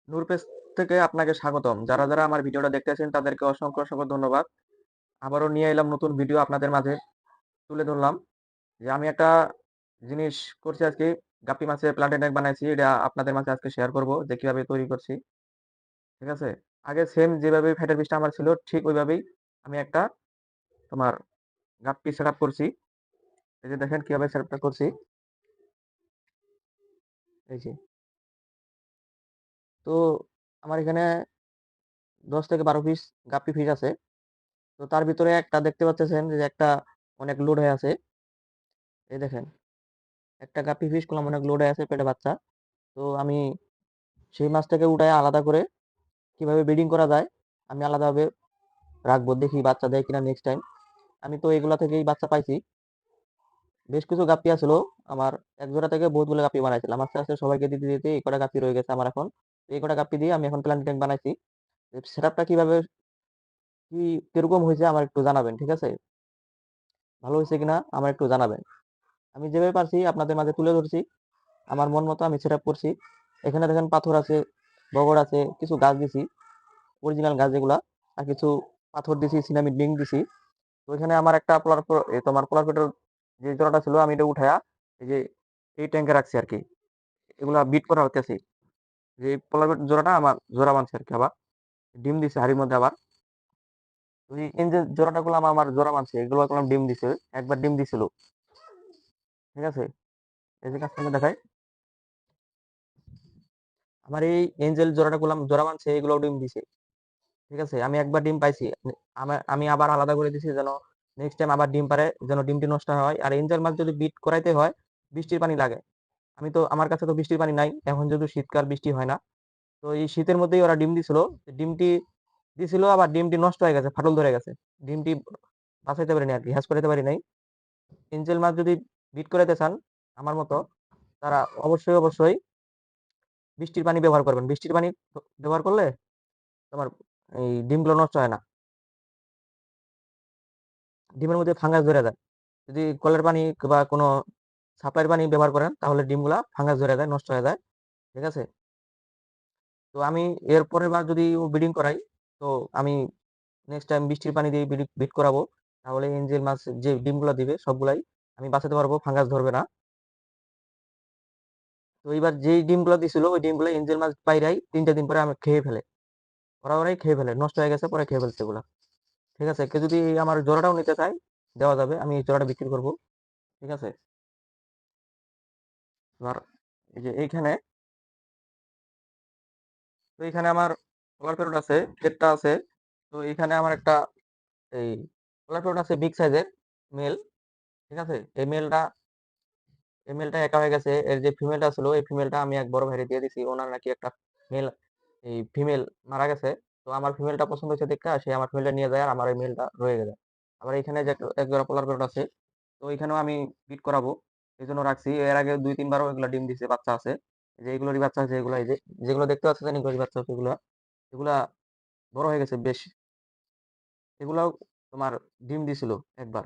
নূর page থেকে আপনাকে স্বাগতম। যারা আমার ভিডিওটা দেখতেছেন তাদেরকে অসংখ্য ধন্যবাদ। আবারও নিয়ে এলাম নতুন ভিডিও আপনাদের মাঝে তুলে ধরলাম যে আমি একটা জিনিস করছি আজকে গাপ্পি মাছের প্লান্টেড ট্যাঙ্ক বানাইছি। এটা আপনাদের মাঝে আজকে শেয়ার করব যে কিভাবে তৈরি করছি। ঠিক আছে? আগে সেম যেভাবে ফ্যাটের বীজটা আমার ছিল ঠিক ওইভাবেই আমি একটা তোমার গাপ্পি সেটআপ করছি। এই যে দেখেন কিভাবে সেটআপটা করছি। এই যে। তো আমার এখানে ১০ থেকে ১২ পিস গাপ্পি ফিশ আছে। তো তার ভিতরে একটা দেখতে পাচ্ছেন যে একটা অনেক লোড হয়ে আছে। এই দেখেন একটা গাপ্পি ফিশ করলাম অনেক লোড হয়ে আছে পেটে বাচ্চা। তো আমি সেই মাছটাকে উঠায় আলাদা করে কিভাবে ব্রিডিং করা যায় আমি আলাদাভাবে রাখবো। দেখি বাচ্চা দেয় কিনা নেক্সট টাইম। আমি তো এগুলা থেকেই বাচ্চা পাইছি। বেশ কিছু গাপ্পি আছিল আমার এক জোড়া থেকে বহুতগুলো গাপ্পি বানাইছিলাম। আস্তে আস্তে সবাইকে দিতে এই কটা গাপ্পি রয়ে গেছে আমার এখন। এই কটা গাপ্পি দিয়ে আমি এখন প্ল্যান্ট ট্যাঙ্ক বানাইছি। সেটআপটা কিভাবে কি কিরকম হয়েছে আমার একটু জানাবেন, ঠিক আছে? ভালো হয়েছে কিনা আমার একটু জানাবেন। আমি যেভাবে পারছি আপনাদের মাঝে তুলে ধরছি। আমার মন মতো আমি সেটআপ করছি। এখানে দেখেন পাথর আছে, বগড় আছে, কিছু গাছ দিছি, অরিজিনাল গাছ যেগুলা, আর কিছু পাথর দিছি, সিনামিড রিং দিছি। তো এখানে আমার একটা তোমার পোলার পেটের যে জোড়াটা ছিল আমি এটা উঠায়া এই যে এই ট্যাঙ্কে রাখছি আর কি। এগুলা বিট করা হইতেছি। যে পোলার পেট জোড়াটা আমার জোড়া বানছে আর কি আবার। ডিম দিছে হাড়ির মধ্যে আবার। তো এই যে জোড়াটা গুলাম আমার জোড়া বানছে এগুলো করলাম ডিম দিছে। একবার ডিম দিছিল। ঠিক আছে? এই যে কাজটা দেখাই। আমার এই এঞ্জেল জোড়াটা গুলাম জোড়া বানছে এগুলো ডিম দিছে। ঠিক আছে? আমি একবার ডিম পাইছি। আমি আবার আলাদা করে দিছি যেন নেক্সট টাইম আবার ডিম পারে যেন ডিমটি নষ্ট না হয়। আর এঞ্জেল মাছ যদি বিট করাইতে হয় বৃষ্টির পানি লাগে। আমার কাছে তো বৃষ্টির পানি নাই। এখন যেহেতু শীতকাল বৃষ্টি হয় না। তো এই শীতের মধ্যেই ওরা ডিম দিছিল। ডিমটি দিছিল আবার ডিমটি নষ্ট হয়ে গেছে, ফাটল ধরে গেছে। ডিমটি বাঁচাইতে পারিনি আরকি, হ্যাজ করাইতে পারি নাই। এঞ্জেল মাছ যদি বিট করাইতে চান আমার মতো তারা অবশ্যই বৃষ্টির পানি ব্যবহার করবেন। বৃষ্টির পানি ব্যবহার করলে তোমার এই ডিমগুলো নষ্ট হয় না। ডিমের মধ্যে ফাঙ্গাস ধরে যায়। যদি কলের পানি বা কোনো সাপ্লাইয়ের পানি ব্যবহার করেন তাহলে ডিমগুলা ফাঙ্গাস ধরে যায়, নষ্ট হয়ে যায়। ঠিক আছে? তো আমি এর পরের বার যদি ব্রিডিং করাই তো আমি নেক্সট টাইম বৃষ্টির পানি দিয়ে বিট করাবো। তাহলে এঞ্জেল মাছ যে ডিমগুলা দিবে সবগুলাই আমি বাঁচাতে পারবো, ফাঙ্গাস ধরবে না। তো এইবার যেই ডিমগুলা দিছিল ওই ডিমগুলা এঞ্জেল মাছ পাইরাই ৩ টা দিন পরে আমি খেয়ে ফেলে। ওরাই খেয়ে ফেলে। নষ্ট হয়ে গেছে পরে খেয়ে ফেলছে এগুলা। ঠিক আছে? কেউ যদি আমার জোড়াটাও নিতে চায় দেওয়া যাবে। আমি এই জোড়াটা বিক্রি করব। ঠিক আছে? এবার এই যে এইখানে আমার পোলার প্যারট আছে, পেটটা আছে। তো এইখানে আমার একটা এই পোলার প্যারট আছে বিগ সাইজের মেল। ঠিক আছে? এই মেলটা একা হয়ে গেছে। এর যে ফিমেলটা ছিল এই ফিমেলটা আমি এক বড় ভাইরে দিয়ে দিছি। ওনার নাকি একটা মেল এই ফিমেল মারা গেছে। তো আমার ফিমেলটা পছন্দ হয়েছে দেখে সে আমার ফিমেলটা নিয়ে যায় আর আমার ওই মেলটা রয়ে গেছে। আবার এখানে যে এক জোড়া পোলার প্যারট আছে। তো এখানেও আমি ব্রিড করাবো। এজন্য রাখছি। এর আগে ২-৩ বারও এগুলা ডিম দিছে, বাচ্চা আছে। এই যে এগুলোরই বাচ্চা আছে এগুলা এই যে যেগুলো দেখতে পাচ্ছেন এগুলোরই বাচ্চা আছে এগুলা। এগুলা বড় হয়ে গেছে বেশ। এগুলাও তোমার ডিম দিছিল একবার।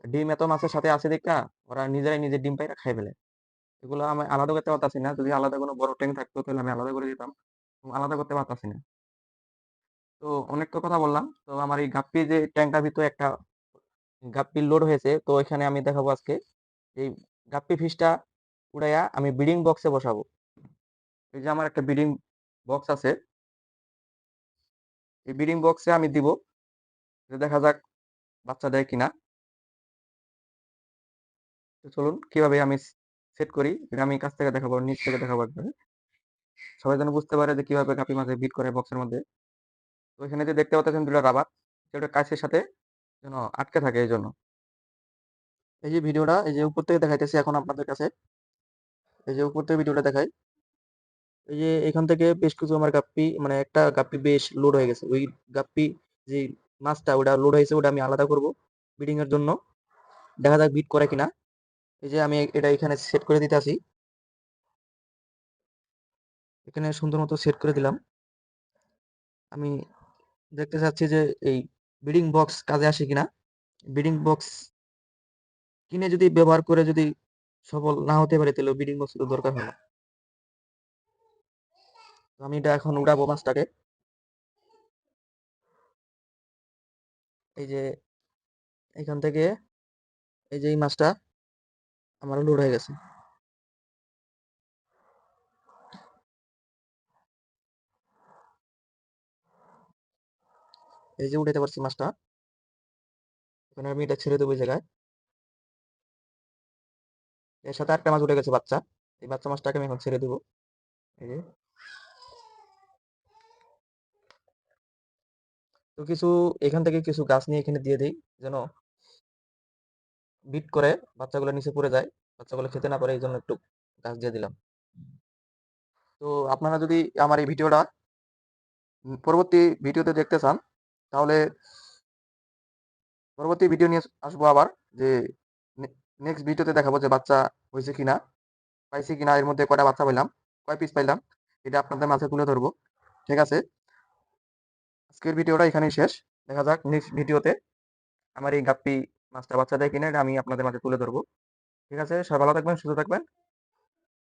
ডিম এত মাছের সাথে আছে দেখা ওরা নিজেরাই নিজের ডিম পাইরা খাই ফেলে। এগুলো আমি আলাদা করতে পারতাছি না। যদি আলাদা কোনো বড় ট্যাঙ্ক থাকতো তাহলে আমি আলাদা করে দিতাম। আলাদা করতে পারতাছি না। তো অনেক তো কথা বললাম। তো আমার এই গাপ্পি যে ট্যাঙ্কটার ভিতরে একটা গাপ্পি লোড হয়েছে। তো এখানে আমি দেখাবো আজকে এই গাপ্পি ফিশটা উড়াইয়া আমি ব্রিডিং বক্সে বসাবো। এই যে আমার একটা ব্রিডিং বক্স আছে। এই ব্রিডিং বক্সে আমি দিব। যে দেখা যাক বাচ্চা দেয় কিনা। তো চলুন কিভাবে আমি সেট করি এটা আমি কাছ থেকে দেখাবো, নিচ থেকে দেখাবো একবারে। সবাই যেন বুঝতে পারে যে কিভাবে গাপ্পি মাছে বিট করে বক্সের মধ্যে। তো এখানে যে দেখতে পাচ্ছেন ২ টা রাবার সেটা কাঁচের সাথে যেন আটকে থাকে এইজন্য। এই যে ভিডিওটা এই যে উপর থেকে দেখাইতেছি এখন আপনাদের কাছে। এই যে উপর থেকে ভিডিওটা দেখাই। এই যে এখান থেকে বেশ কিছু আমার গাপ্পি মানে একটা গাপ্পি বেশ লোড হয়ে গেছে। ওই গাপ্পি যে মাছটা ওটা লোড হয়েছে ওটা আমি আলাদা করব ব্রিডিং এর জন্য। দেখা যাক বিট করে কিনা। এই যে আমি এটা এখানে সেট করে দিতেছি। এখানে সুন্দর মতো সেট করে দিলাম। আমি দেখতে চাচ্ছি যে এই ব্রিডিং বক্স কাজে আসে কিনা। ব্রিডিং বক্স কিনে যদি ব্যবহার করে যদি সফল না হতে পারে তাহলে ব্রিডিং বক্স তো দরকার হয় না। তো আমি এটা এখন উড়াবো মাছটাকে। এই যে এখান থেকে এই যে এই মাছটা আমার লোড হয়ে গেছে। এই যে উঠাতে পারছি মাছটা। এখন আমি এটা ছেড়ে দেবো এই জায়গায়। এর সাথে একটা মাছ উঠে গেছে বাচ্চা। এই বাচ্চা মাছটাকে আমি এখন ছেড়ে দেবো। এই যে। তো কিছু এখান থেকে কিছু গাছ নিয়ে এখানে দিয়ে দেই, যেন বিট করে বাচ্চাগুলো নিচে পড়ে যায়, বাচ্চাগুলো খেতে না পারে, এই জন্য একটু গাছ দিয়ে দিলাম। তো আপনারা যদি আমার এই ভিডিওটা পরবর্তী ভিডিওতে দেখতে চান, তাহলে পরবর্তী ভিডিও নিয়ে আসবো আবার, যে নেক্সট ভিডিওতে দেখাবো যে বাচ্চা হয়েছে কিনা, পাইছি কিনা, এর মধ্যে কয়টা বাচ্চা পাইলাম, কয় পিস পাইলাম, এটা আপনাদের মাঝে তুলে ধরবো। ঠিক আছে, আজকের ভিডিওটা এখানেই শেষ। দেখা যাক নেক্সট ভিডিওতে আমার এই গাপ্পি মাছটা বাচ্চা দেয় কিনা, এটা আমি আপনাদের মাঝে তুলে ধরবো। ঠিক আছে, সবাই ভালো থাকবেন, সুস্থ থাকবেন।